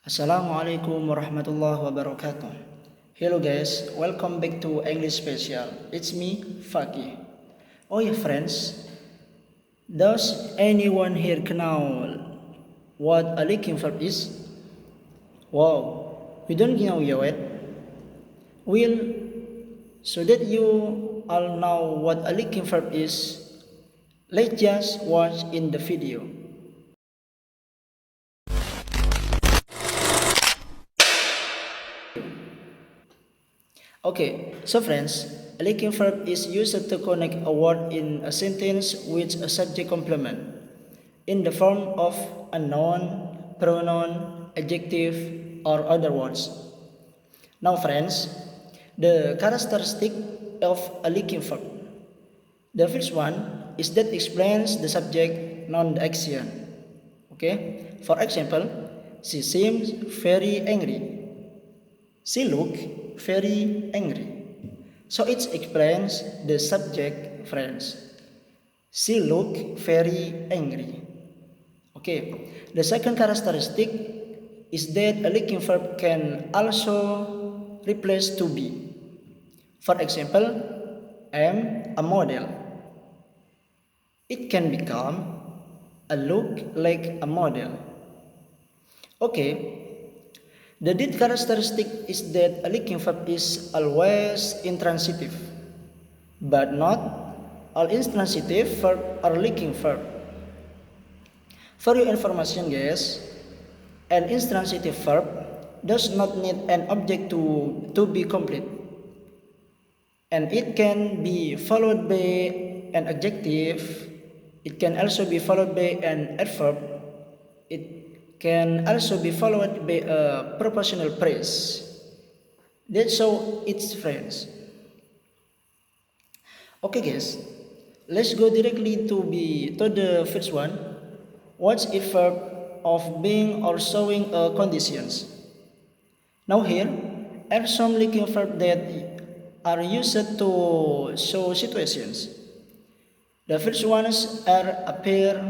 Assalamualaikum warahmatullahi wabarakatuh. Hello guys, welcome back to English Special. It's me, Faki. Oh yeah friends, does anyone here know what a leaking verb is? Wow, you don't know yet? Well, so that you all know what a leaking verb is, let's just watch in the video. Okay, so friends, a leaking verb is used to connect a word in a sentence with a subject complement in the form of a noun, pronoun, adjective, or other words. Now friends, the characteristic of a leaking verb. The first one is that explains the subject, not the action. Okay, for example, she seems very angry. She looked very angry. So it explains the subject, friends. She looked very angry. Okay. The second characteristic is that a leaking verb can also replace to be. For example, am a model. It can become a look like a model. Okay. The third characteristic is that a leaking verb is always intransitive, but not all intransitive verb are leaking verb. For your information guys, an intransitive verb does not need an object to be complete, and it can be followed by an adjective. It can also be followed by an adverb. It can also be followed by a propositional phrase. That's how it's friends. Okay guys, let's go directly to the first one. What's a verb of being or showing conditions? Now here are some leaking verbs that are used to show situations. The first ones are appear,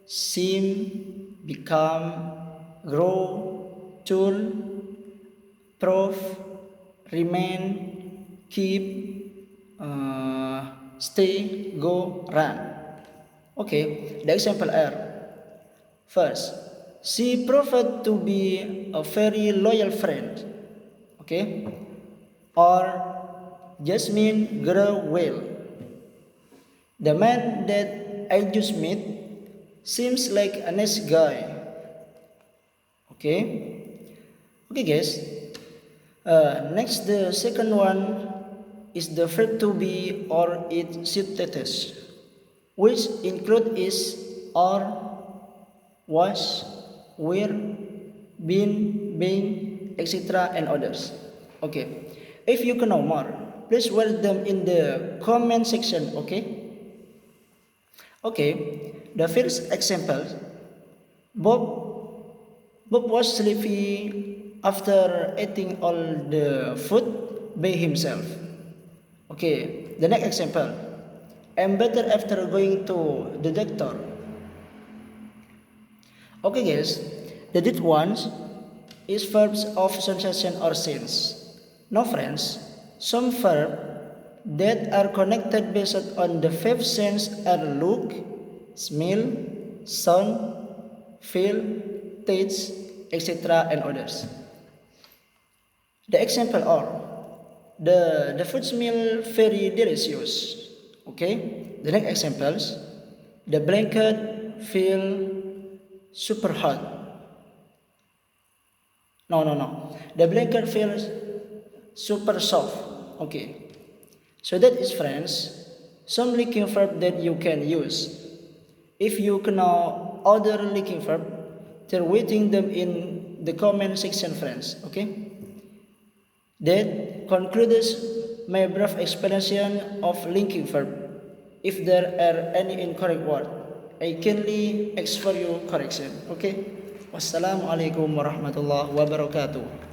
seem, become, grow, tool, prove, remain, keep, stay, go, run. Okay, the example are: first, she proved to be a very loyal friend. Okay, or Jasmine grew well. The man that I just met seems like a nice guy. Okay guys. Next, the second one is the verb to be or its status, which include is, or, was, were, been, being, etc. and others. Okay, if you can know more, please write them in the comment section. Okay, the first example: Bob was sleepy after eating all the food by himself. Okay, the next example: I'm better after going to the doctor. Okay guys, the third one is verbs of sensation or sense. Now friends, some verbs that are connected based on the five sense are look, smell, sound, feel, taste, etc. and others. The example are: the food smell very delicious. Okay, the next examples: the blanket feel super hot. No. The blanket feels super soft. Okay. So that is friends, some leaking verb that you can use. If you know other leaking verb, they're waiting them in the comment section friends. Okay. That concludes my brief explanation of linking verb. If there are any incorrect word, I kindly ask for your correction. Okay. Wassalamualaikum warahmatullahi wabarakatuh.